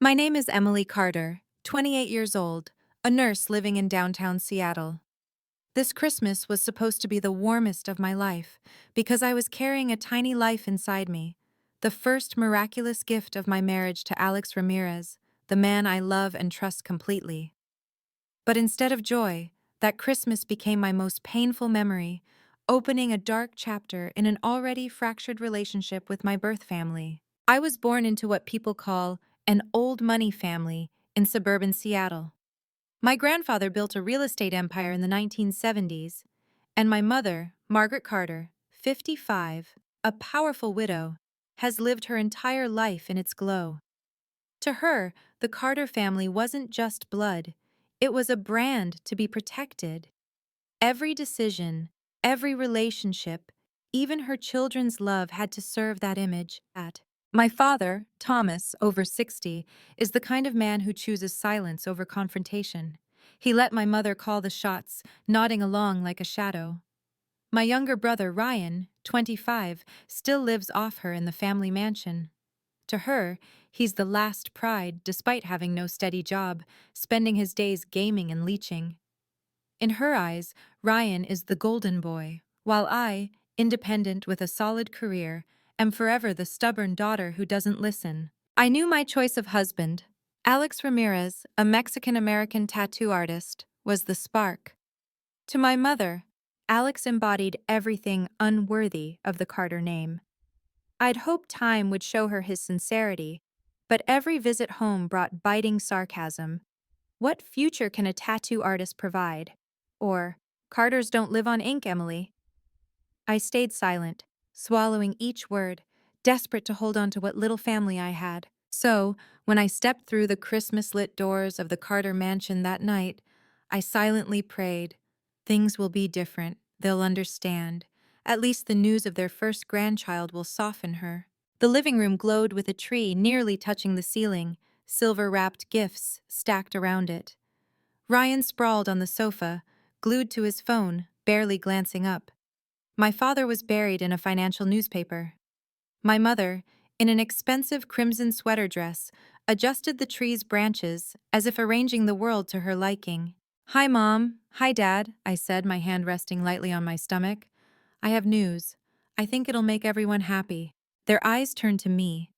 My name is Emily Carter, 28 years old, a nurse living in downtown Seattle. This Christmas was supposed to be the warmest of my life because I was carrying a tiny life inside me, the first miraculous gift of my marriage to Alex Ramirez, the man I love and trust completely. But instead of joy, that Christmas became my most painful memory, opening a dark chapter in an already fractured relationship with my birth family. I was born into what people call an old money family in suburban Seattle. My grandfather built a real estate empire in the 1970s, and my mother, Margaret Carter, 55, a powerful widow, has lived her entire life in its glow. To her, the Carter family wasn't just blood, it was a brand to be protected. Every decision, every relationship, even her children's love had to serve that image. My father, Thomas, over 60, is the kind of man who chooses silence over confrontation. He let my mother call the shots, nodding along like a shadow. My younger brother, Ryan, 25, still lives off her in the family mansion. To her, he's the last pride despite having no steady job, spending his days gaming and leeching. In her eyes, Ryan is the golden boy, while I, independent with a solid career, am forever the stubborn daughter who doesn't listen. I knew my choice of husband. Alex Ramirez, a Mexican-American tattoo artist, was the spark. To my mother, Alex embodied everything unworthy of the Carter name. I'd hoped time would show her his sincerity, but every visit home brought biting sarcasm. What future can a tattoo artist provide? Or, Carters don't live on ink, Emily. I stayed silent, swallowing each word, desperate to hold on to what little family I had. So, when I stepped through the Christmas-lit doors of the Carter mansion that night, I silently prayed, things will be different, they'll understand. At least the news of their first grandchild will soften her. The living room glowed with a tree nearly touching the ceiling, silver-wrapped gifts stacked around it. Ryan sprawled on the sofa, glued to his phone, barely glancing up. My father was buried in a financial newspaper. My mother, in an expensive crimson sweater dress, adjusted the tree's branches as if arranging the world to her liking. "Hi, Mom. Hi, Dad," I said, my hand resting lightly on my stomach. "I have news. I think it'll make everyone happy." Their eyes turned to me.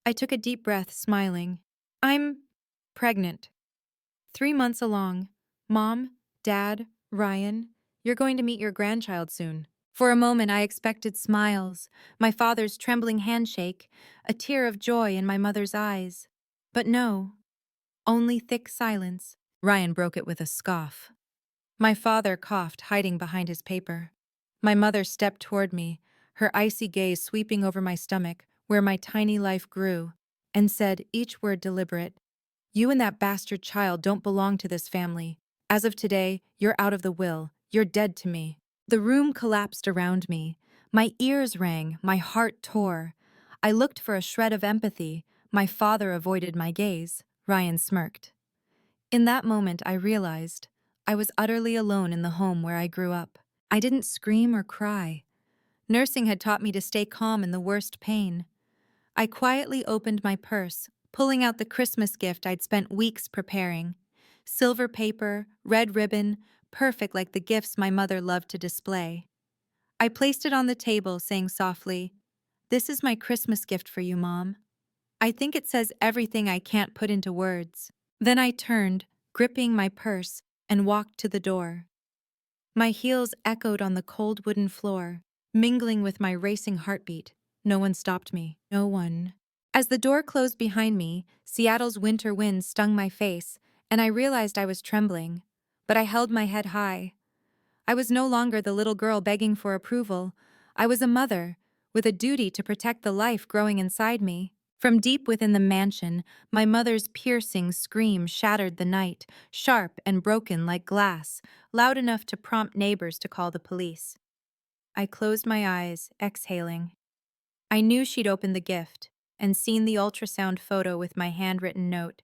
I took a deep breath, smiling. "I'm pregnant. 3 months along. Mom, Dad, Ryan, you're going to meet your grandchild soon." For a moment I expected smiles, my father's trembling handshake, a tear of joy in my mother's eyes. But no, only thick silence. Ryan broke it with a scoff. My father coughed, hiding behind his paper. My mother stepped toward me, her icy gaze sweeping over my stomach, where my tiny life grew, and said, each word deliberate, "You and that bastard child don't belong to this family. As of today, you're out of the will. You're dead to me." The room collapsed around me. My ears rang, my heart tore. I looked for a shred of empathy. My father avoided my gaze. Ryan smirked. In that moment, I realized I was utterly alone in the home where I grew up. I didn't scream or cry. Nursing had taught me to stay calm in the worst pain. I quietly opened my purse, pulling out the Christmas gift I'd spent weeks preparing. Silver paper, red ribbon, perfect like the gifts my mother loved to display. I placed it on the table, saying softly, "This is my Christmas gift for you, Mom. I think it says everything I can't put into words." Then I turned, gripping my purse, and walked to the door. My heels echoed on the cold wooden floor, mingling with my racing heartbeat. No one stopped me. No one. As the door closed behind me, Seattle's winter wind stung my face, and I realized I was trembling. But I held my head high. I was no longer the little girl begging for approval. I was a mother, with a duty to protect the life growing inside me. From deep within the mansion, my mother's piercing scream shattered the night, sharp and broken like glass, loud enough to prompt neighbors to call the police. I closed my eyes, exhaling. I knew she'd opened the gift and seen the ultrasound photo with my handwritten note.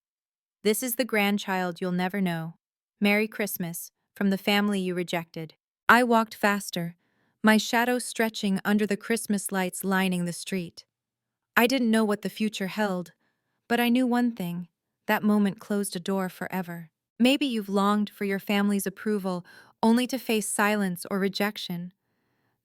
"This is the grandchild you'll never know. Merry Christmas, from the family you rejected." I walked faster, my shadow stretching under the Christmas lights lining the street. I didn't know what the future held, But I knew one thing: that moment closed a door forever. Maybe you've longed for your family's approval only to face silence or rejection.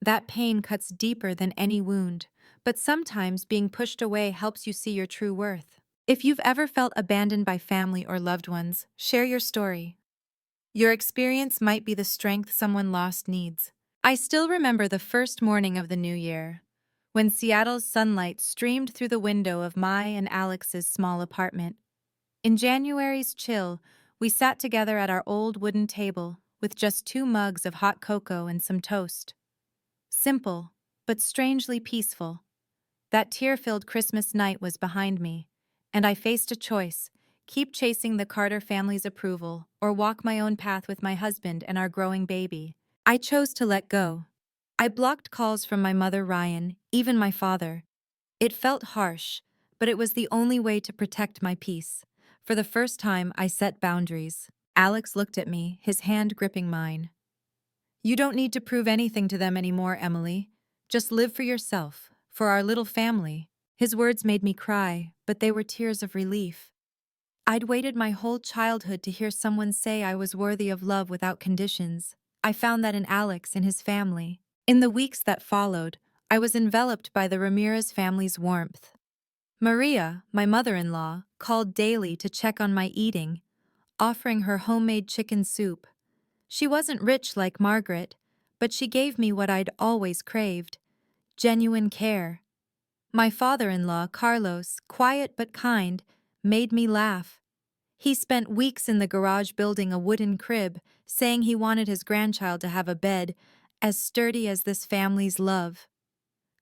That pain cuts deeper than any wound, but sometimes being pushed away helps you see your true worth. If you've ever felt abandoned by family or loved ones, share your story. Your experience might be the strength someone lost needs. I still remember the first morning of the new year, when Seattle's sunlight streamed through the window of my and Alex's small apartment. In January's chill, we sat together at our old wooden table with just 2 mugs of hot cocoa and some toast. Simple, but strangely peaceful. That tear-filled Christmas night was behind me, and I faced a choice: keep chasing the Carter family's approval or walk my own path with my husband and our growing baby. I chose to let go. I blocked calls from my mother, Ryan, even my father. It felt harsh, but it was the only way to protect my peace. For the first time, I set boundaries. Alex looked at me, his hand gripping mine. "You don't need to prove anything to them anymore, Emily. Just live for yourself, for our little family." His words made me cry, but they were tears of relief. I'd waited my whole childhood to hear someone say I was worthy of love without conditions. I found that in Alex and his family. In the weeks that followed, I was enveloped by the Ramirez family's warmth. Maria, my mother-in-law, called daily to check on my eating, offering her homemade chicken soup. She wasn't rich like Margaret, but she gave me what I'd always craved: genuine care. My father-in-law, Carlos, quiet but kind, made me laugh. He spent weeks in the garage building a wooden crib, saying he wanted his grandchild to have a bed as sturdy as this family's love.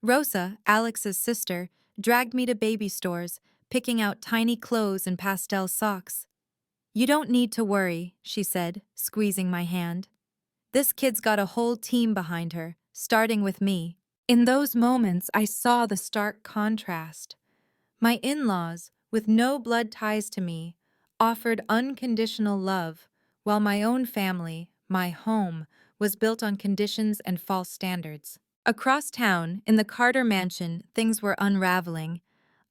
Rosa, Alex's sister, dragged me to baby stores, picking out tiny clothes and pastel socks. "You don't need to worry," she said, squeezing my hand. "This kid's got a whole team behind her, starting with me." In those moments, I saw the stark contrast. My in-laws, with no blood ties to me, offered unconditional love, while my own family, my home, was built on conditions and false standards. Across town, in the Carter mansion, things were unraveling.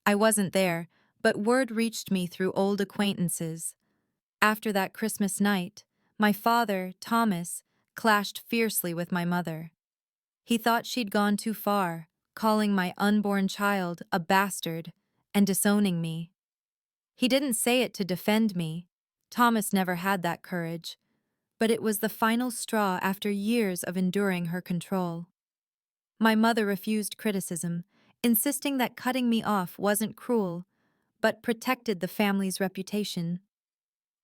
I wasn't there, but word reached me through old acquaintances. After that Christmas night, my father, Thomas, clashed fiercely with my mother. He thought she'd gone too far, calling my unborn child a bastard and disowning me. He didn't say it to defend me. Thomas never had that courage. But it was the final straw after years of enduring her control. My mother refused criticism, insisting that cutting me off wasn't cruel, but protected the family's reputation.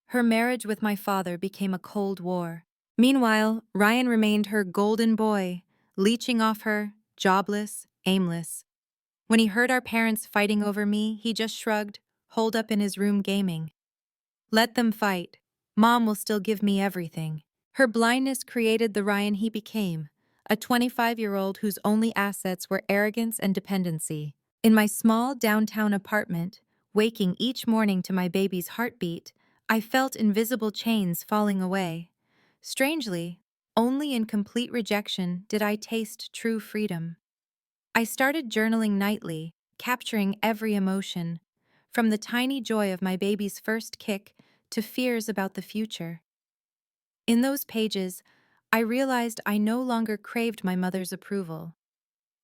Her marriage with my father became a cold war. Meanwhile, Ryan remained her golden boy, leeching off her, jobless, aimless. When he heard our parents fighting over me, he just shrugged, holed up in his room gaming. "Let them fight. Mom will still give me everything." Her blindness created the Ryan he became, a 25-year-old whose only assets were arrogance and dependency. In my small downtown apartment, waking each morning to my baby's heartbeat, I felt invisible chains falling away. Strangely, only in complete rejection did I taste true freedom. I started journaling nightly, capturing every emotion, from the tiny joy of my baby's first kick to fears about the future. In those pages, I realized I no longer craved my mother's approval.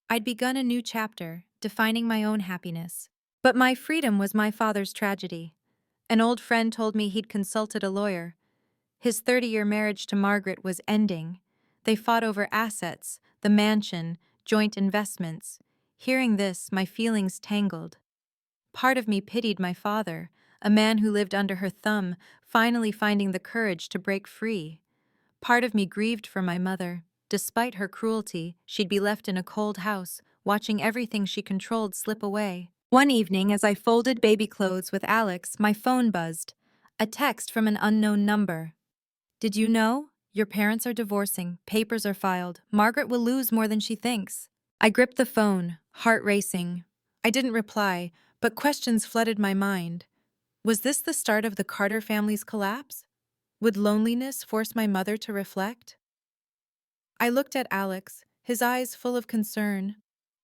I'd begun a new chapter, defining my own happiness. But my freedom was my father's tragedy. An old friend told me he'd consulted a lawyer. His 30-year marriage to Margaret was ending. They fought over assets, the mansion, joint investments. Hearing this, my feelings tangled. Part of me pitied my father, a man who lived under her thumb, finally finding the courage to break free. Part of me grieved for my mother. Despite her cruelty, she'd be left in a cold house, watching everything she controlled slip away. One evening, as I folded baby clothes with Alex, my phone buzzed. A text from an unknown number. "Did you know? Your parents are divorcing, papers are filed. Margaret will lose more than she thinks." I gripped the phone, heart racing. I didn't reply, but questions flooded my mind. Was this the start of the Carter family's collapse? Would loneliness force my mother to reflect? I looked at Alex, his eyes full of concern.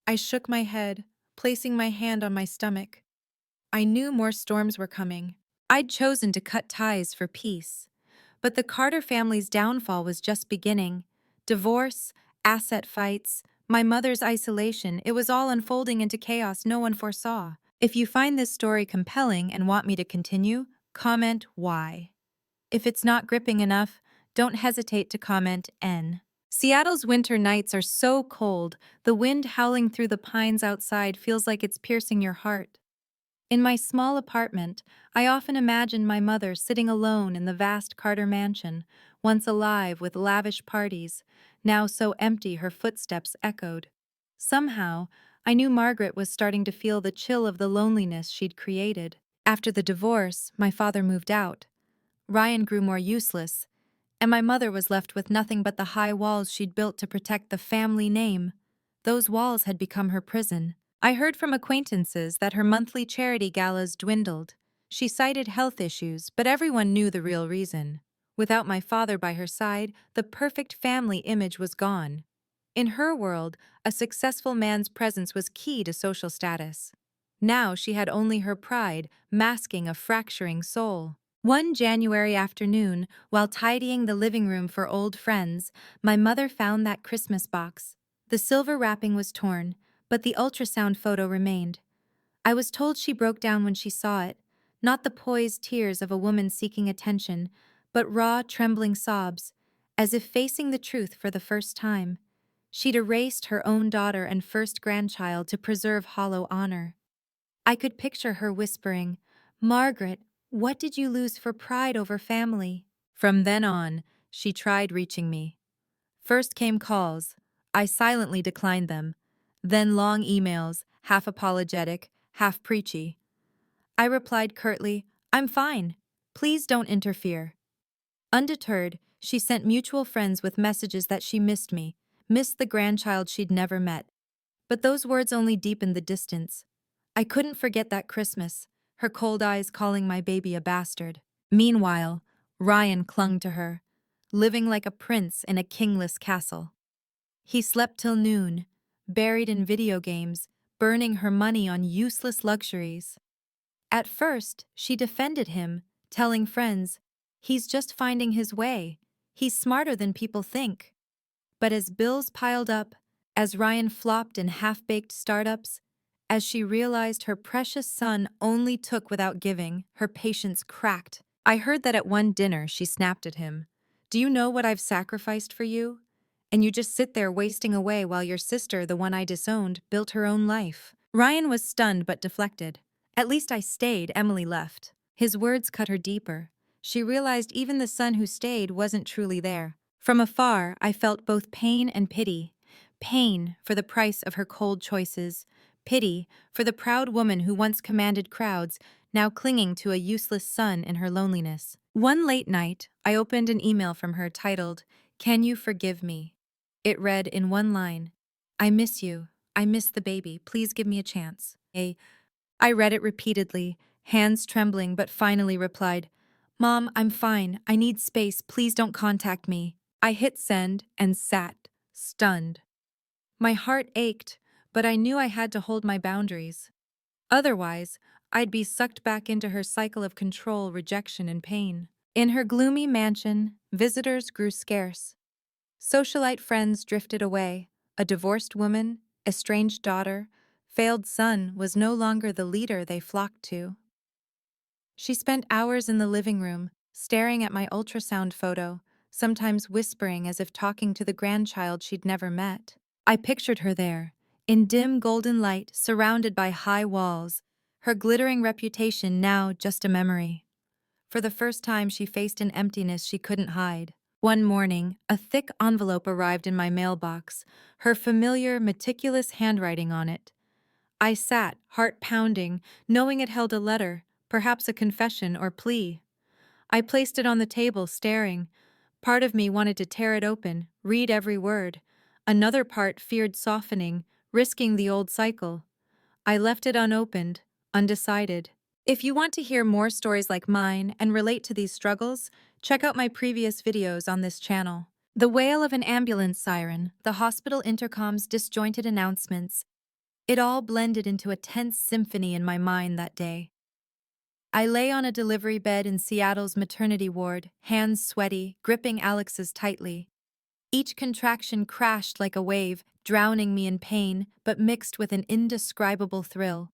I shook my head, placing my hand on my stomach. I knew more storms were coming. I'd chosen to cut ties for peace. But the Carter family's downfall was just beginning. Divorce, asset fights, my mother's isolation, it was all unfolding into chaos no one foresaw. If you find this story compelling and want me to continue, comment why. If it's not gripping enough, don't hesitate to comment N. Seattle's winter nights are so cold, the wind howling through the pines outside feels like it's piercing your heart. In my small apartment, I often imagine my mother sitting alone in the vast Carter mansion, once alive with lavish parties, now so empty her footsteps echoed. Somehow, I knew Margaret was starting to feel the chill of the loneliness she'd created. After the divorce, my father moved out. Ryan grew more useless, and my mother was left with nothing but the high walls she'd built to protect the family name. Those walls had become her prison. I heard from acquaintances that her monthly charity galas dwindled. She cited health issues, but everyone knew the real reason. Without my father by her side, the perfect family image was gone. In her world, a successful man's presence was key to social status. Now she had only her pride, masking a fracturing soul. One January afternoon, while tidying the living room for old friends, my mother found that Christmas box. The silver wrapping was torn, but the ultrasound photo remained. I was told she broke down when she saw it, not the poised tears of a woman seeking attention, but raw, trembling sobs, as if facing the truth for the first time. She'd erased her own daughter and first grandchild to preserve hollow honor. I could picture her whispering, "Margaret, what did you lose for pride over family?" From then on, she tried reaching me. First came calls. I silently declined them. Then long emails, half apologetic, half preachy. I replied curtly, "I'm fine. Please don't interfere." Undeterred, she sent mutual friends with messages that she missed me, missed the grandchild she'd never met. But those words only deepened the distance. I couldn't forget that Christmas, her cold eyes calling my baby a bastard. Meanwhile, Ryan clung to her, living like a prince in a kingless castle. He slept till noon, buried in video games, burning her money on useless luxuries. At first, she defended him, telling friends, "He's just finding his way. He's smarter than people think." But as bills piled up, as Ryan flopped in half-baked startups, as she realized her precious son only took without giving, her patience cracked. I heard that at one dinner she snapped at him, "Do you know what I've sacrificed for you? And you just sit there wasting away while your sister, the one I disowned, built her own life." Ryan was stunned but deflected. "At least I stayed," Emily left. His words cut her deeper. She realized even the son who stayed wasn't truly there. From afar, I felt both pain and pity. Pain for the price of her cold choices. Pity for the proud woman who once commanded crowds, now clinging to a useless son in her loneliness. One late night, I opened an email from her titled, "Can you forgive me?" It read in one line, "I miss you. I miss the baby. Please give me a chance." I read it repeatedly, hands trembling, but finally replied, "Mom, I'm fine. I need space. Please don't contact me." I hit send and sat, stunned. My heart ached, but I knew I had to hold my boundaries. Otherwise, I'd be sucked back into her cycle of control, rejection, and pain. In her gloomy mansion, visitors grew scarce. Socialite friends drifted away. A divorced woman, estranged daughter, failed son was no longer the leader they flocked to. She spent hours in the living room, staring at my ultrasound photo, sometimes whispering as if talking to the grandchild she'd never met. I pictured her there, in dim golden light, surrounded by high walls, her glittering reputation now just a memory. For the first time, she faced an emptiness she couldn't hide. One morning, a thick envelope arrived in my mailbox, her familiar, meticulous handwriting on it. I sat, heart pounding, knowing it held a letter, perhaps a confession or plea. I placed it on the table, staring. Part of me wanted to tear it open, read every word. Another part feared softening, risking the old cycle. I left it unopened, undecided. If you want to hear more stories like mine and relate to these struggles, check out my previous videos on this channel. The wail of an ambulance siren, the hospital intercom's disjointed announcements, it all blended into a tense symphony in my mind that day. I lay on a delivery bed in Seattle's maternity ward, hands sweaty, gripping Alex's tightly. Each contraction crashed like a wave, drowning me in pain, but mixed with an indescribable thrill.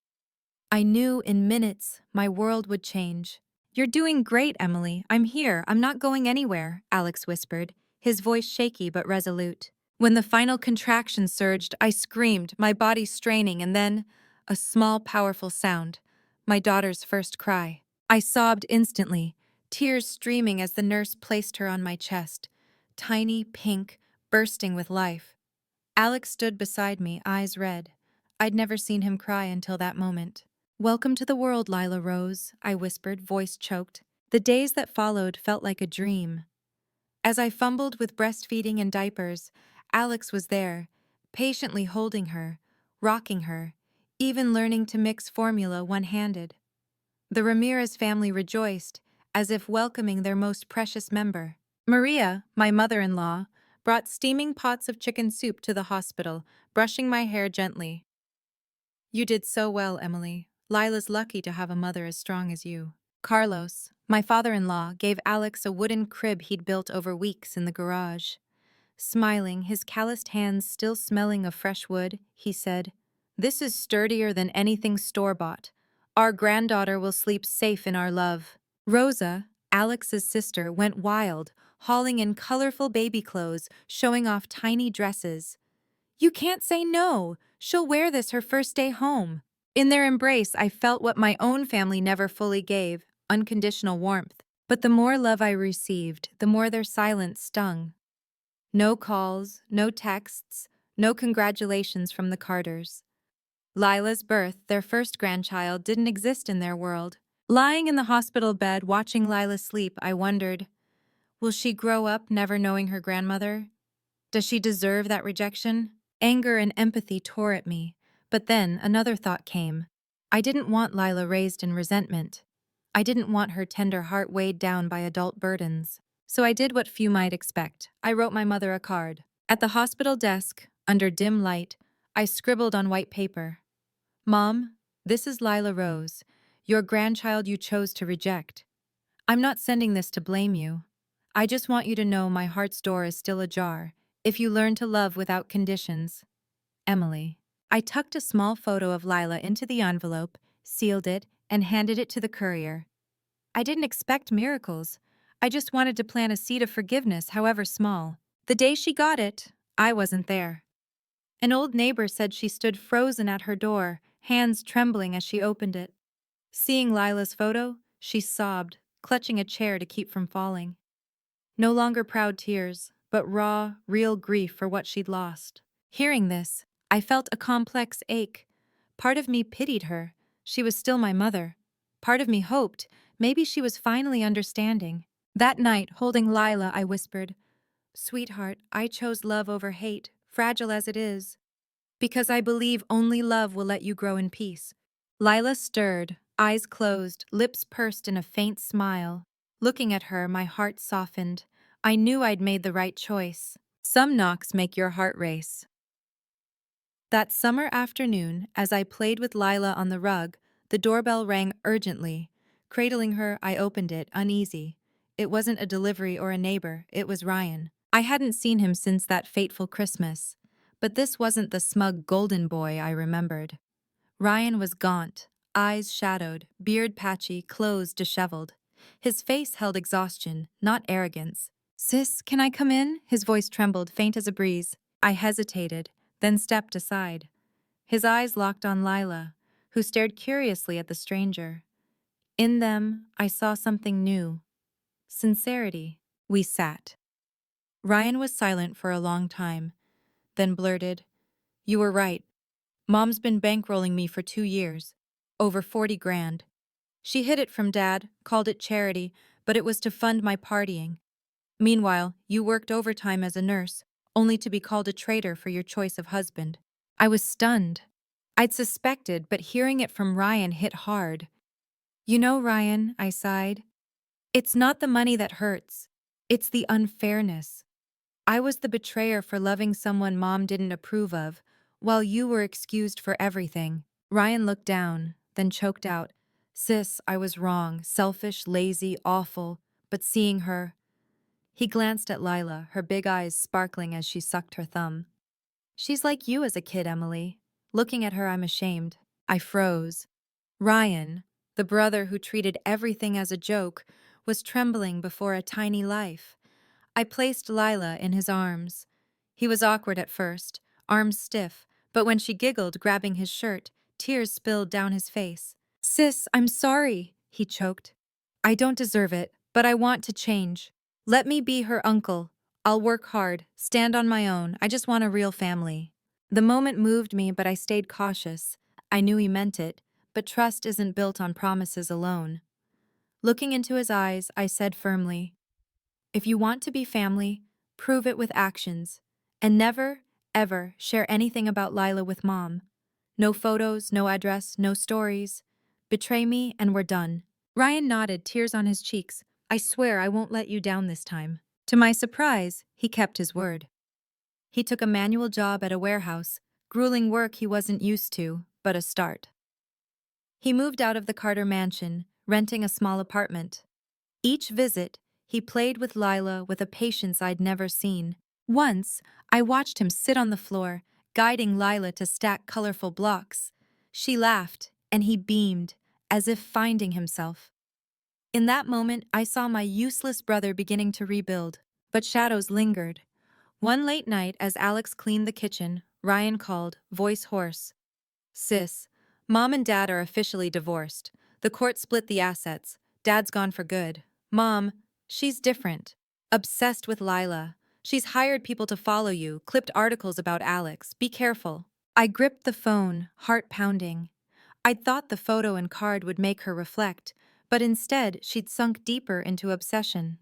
I knew in minutes my world would change. "You're doing great, Emily. I'm here. I'm not going anywhere," Alex whispered, his voice shaky but resolute. When the final contraction surged, I screamed, my body straining, and then a small, powerful sound. My daughter's first cry. I sobbed instantly, tears streaming as the nurse placed her on my chest. Tiny, pink, bursting with life. Alex stood beside me, eyes red. I'd never seen him cry until that moment. "Welcome to the world, Lila Rose," I whispered, voice choked. The days that followed felt like a dream. As I fumbled with breastfeeding and diapers, Alex was there, patiently holding her, rocking her, even learning to mix formula one-handed. The Ramirez family rejoiced, as if welcoming their most precious member. Maria, my mother-in-law, brought steaming pots of chicken soup to the hospital, brushing my hair gently. "You did so well, Emily. Lila's lucky to have a mother as strong as you." Carlos, my father-in-law, gave Alex a wooden crib he'd built over weeks in the garage. Smiling, his calloused hands still smelling of fresh wood, he said, "This is sturdier than anything store-bought. Our granddaughter will sleep safe in our love." Rosa, Alex's sister, went wild, hauling in colorful baby clothes, showing off tiny dresses. "You can't say no. She'll wear this her first day home." In their embrace, I felt what my own family never fully gave, unconditional warmth. But the more love I received, the more their silence stung. No calls, no texts, no congratulations from the Carters. Lila's birth, their first grandchild, didn't exist in their world. Lying in the hospital bed watching Lila sleep, I wondered, will she grow up never knowing her grandmother? Does she deserve that rejection? Anger and empathy tore at me, but then another thought came. I didn't want Lila raised in resentment. I didn't want her tender heart weighed down by adult burdens. So I did what few might expect. I wrote my mother a card. At the hospital desk, under dim light, I scribbled on white paper. "Mom, this is Lila Rose, your grandchild you chose to reject. I'm not sending this to blame you. I just want you to know my heart's door is still ajar, if you learn to love without conditions. Emily." I tucked a small photo of Lila into the envelope, sealed it, and handed it to the courier. I didn't expect miracles. I just wanted to plant a seed of forgiveness, however small. The day she got it, I wasn't there. An old neighbor said she stood frozen at her door, hands trembling as she opened it. Seeing Lila's photo, she sobbed, clutching a chair to keep from falling. No longer proud tears, but raw, real grief for what she'd lost. Hearing this, I felt a complex ache. Part of me pitied her. She was still my mother. Part of me hoped maybe she was finally understanding. That night, holding Lila, I whispered, "Sweetheart, I chose love over hate, fragile as it is, because I believe only love will let you grow in peace." Lila stirred, eyes closed, lips pursed in a faint smile. Looking at her, my heart softened. I knew I'd made the right choice. Some knocks make your heart race. That summer afternoon, as I played with Lila on the rug, the doorbell rang urgently. Cradling her, I opened it, uneasy. It wasn't a delivery or a neighbor, it was Ryan. I hadn't seen him since that fateful Christmas. But this wasn't the smug golden boy I remembered. Ryan was gaunt, eyes shadowed, beard patchy, clothes disheveled. His face held exhaustion, not arrogance. "Sis, can I come in?" His voice trembled, faint as a breeze. I hesitated, then stepped aside. His eyes locked on Lila, who stared curiously at the stranger. In them, I saw something new. Sincerity. We sat. Ryan was silent for a long time, then blurted, "You were right. Mom's been bankrolling me for 2 years. Over 40 grand. She hid it from Dad, called it charity, but it was to fund my partying. Meanwhile, you worked overtime as a nurse, only to be called a traitor for your choice of husband." I was stunned. I'd suspected, but hearing it from Ryan hit hard. "You know, Ryan," I sighed, "it's not the money that hurts. It's the unfairness. I was the betrayer for loving someone Mom didn't approve of, while you were excused for everything." Ryan looked down, then choked out, Sis, I was wrong, selfish, lazy, awful, but seeing her. He glanced at Lila, her big eyes sparkling as she sucked her thumb. She's like you as a kid, Emily. Looking at her, I'm ashamed. I froze. Ryan, the brother who treated everything as a joke, was trembling before a tiny life. I placed Lila in his arms. He was awkward at first, arms stiff, but when she giggled, grabbing his shirt, tears spilled down his face. Sis, I'm sorry, he choked. I don't deserve it, but I want to change. Let me be her uncle. I'll work hard, stand on my own. I just want a real family. The moment moved me, but I stayed cautious. I knew he meant it, but trust isn't built on promises alone. Looking into his eyes, I said firmly, if you want to be family, prove it with actions. And never, ever share anything about Lila with Mom. No photos, no address, no stories. Betray me and we're done. Ryan nodded, tears on his cheeks. I swear I won't let you down this time. To my surprise, he kept his word. He took a manual job at a warehouse, grueling work he wasn't used to, but a start. He moved out of the Carter mansion, renting a small apartment. Each visit, he played with Lila with a patience I'd never seen. Once, I watched him sit on the floor, guiding Lila to stack colorful blocks. She laughed, and he beamed, as if finding himself. In that moment, I saw my useless brother beginning to rebuild, but shadows lingered. One late night, as Alex cleaned the kitchen, Ryan called, voice hoarse. Sis, Mom and Dad are officially divorced. The court split the assets. Dad's gone for good. Mom, she's different. Obsessed with Lila. She's hired people to follow you, clipped articles about Alex. Be careful. I gripped the phone, heart pounding. I'd thought the photo and card would make her reflect, but instead she'd sunk deeper into obsession.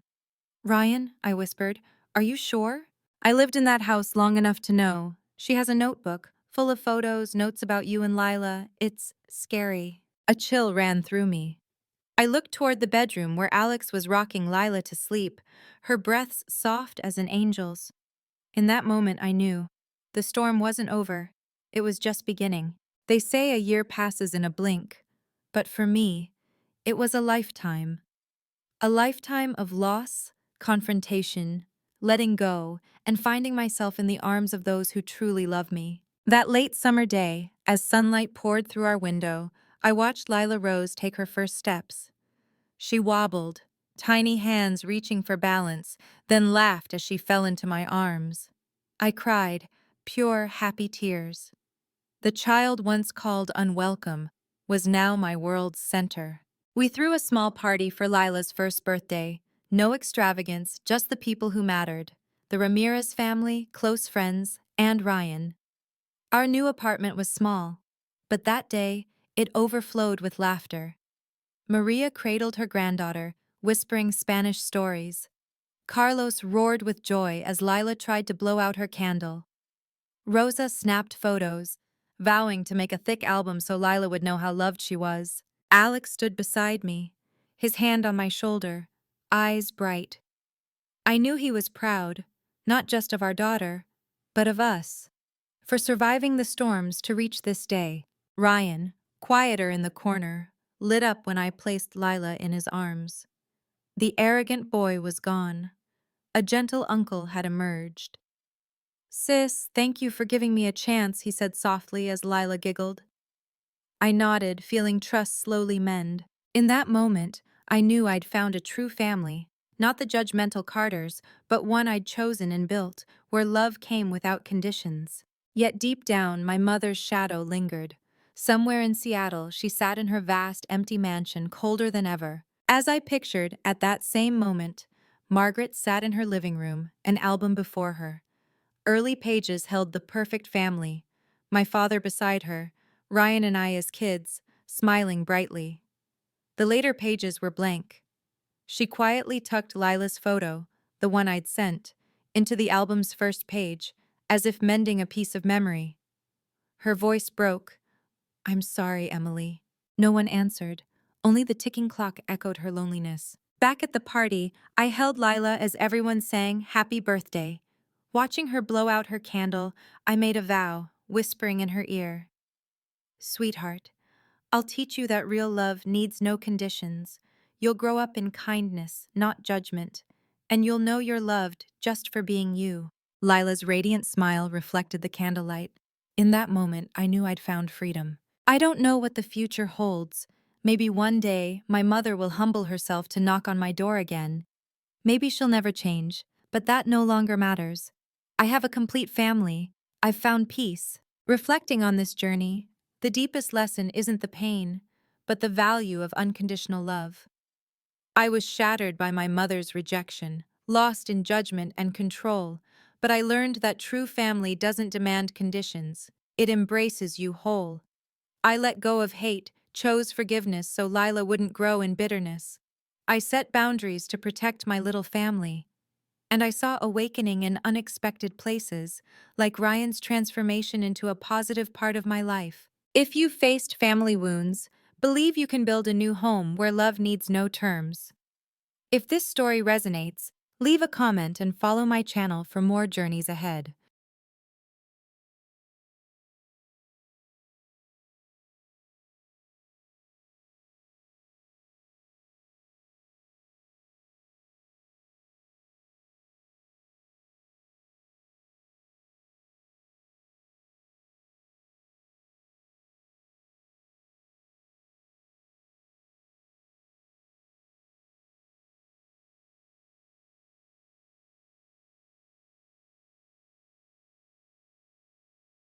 Ryan, I whispered, are you sure? I lived in that house long enough to know. She has a notebook, full of photos, notes about you and Lila. It's scary. A chill ran through me. I looked toward the bedroom where Alex was rocking Lila to sleep, her breaths soft as an angel's. In that moment I knew. The storm wasn't over. It was just beginning. They say a year passes in a blink, but for me, it was a lifetime. A lifetime of loss, confrontation, letting go, and finding myself in the arms of those who truly love me. That late summer day, as sunlight poured through our window, I watched Lila Rose take her first steps. She wobbled, tiny hands reaching for balance, then laughed as she fell into my arms. I cried, pure, happy tears. The child once called unwelcome was now my world's center. We threw a small party for Lila's first birthday. No extravagance, just the people who mattered. The Ramirez family, close friends, and Ryan. Our new apartment was small, but that day, it overflowed with laughter. Maria cradled her granddaughter, whispering Spanish stories. Carlos roared with joy as Lila tried to blow out her candle. Rosa snapped photos, vowing to make a thick album so Lila would know how loved she was. Alex stood beside me, his hand on my shoulder, eyes bright. I knew he was proud, not just of our daughter, but of us. For surviving the storms to reach this day. Ryan, quieter in the corner, lit up when I placed Lila in his arms. The arrogant boy was gone. A gentle uncle had emerged. Sis, thank you for giving me a chance, he said softly as Lila giggled. I nodded, feeling trust slowly mend. In that moment, I knew I'd found a true family, not the judgmental Carters, but one I'd chosen and built, where love came without conditions. Yet deep down, my mother's shadow lingered. Somewhere in Seattle, she sat in her vast, empty mansion, colder than ever. As I pictured, at that same moment, Margaret sat in her living room, an album before her. Early pages held the perfect family. My father beside her, Ryan and I as kids, smiling brightly. The later pages were blank. She quietly tucked Lila's photo, the one I'd sent, into the album's first page, as if mending a piece of memory. Her voice broke. I'm sorry, Emily. No one answered. Only the ticking clock echoed her loneliness. Back at the party, I held Lila as everyone sang Happy Birthday. Watching her blow out her candle, I made a vow, whispering in her ear. Sweetheart, I'll teach you that real love needs no conditions. You'll grow up in kindness, not judgment. And you'll know you're loved just for being you. Lila's radiant smile reflected the candlelight. In that moment, I knew I'd found freedom. I don't know what the future holds. Maybe one day, my mother will humble herself to knock on my door again. Maybe she'll never change, but that no longer matters. I have a complete family. I've found peace. Reflecting on this journey, the deepest lesson isn't the pain, but the value of unconditional love. I was shattered by my mother's rejection, lost in judgment and control, but I learned that true family doesn't demand conditions. It embraces you whole. I let go of hate, chose forgiveness so Lila wouldn't grow in bitterness. I set boundaries to protect my little family. And I saw awakening in unexpected places, like Ryan's transformation into a positive part of my life. If you faced family wounds, believe you can build a new home where love needs no terms. If this story resonates, leave a comment and follow my channel for more journeys ahead.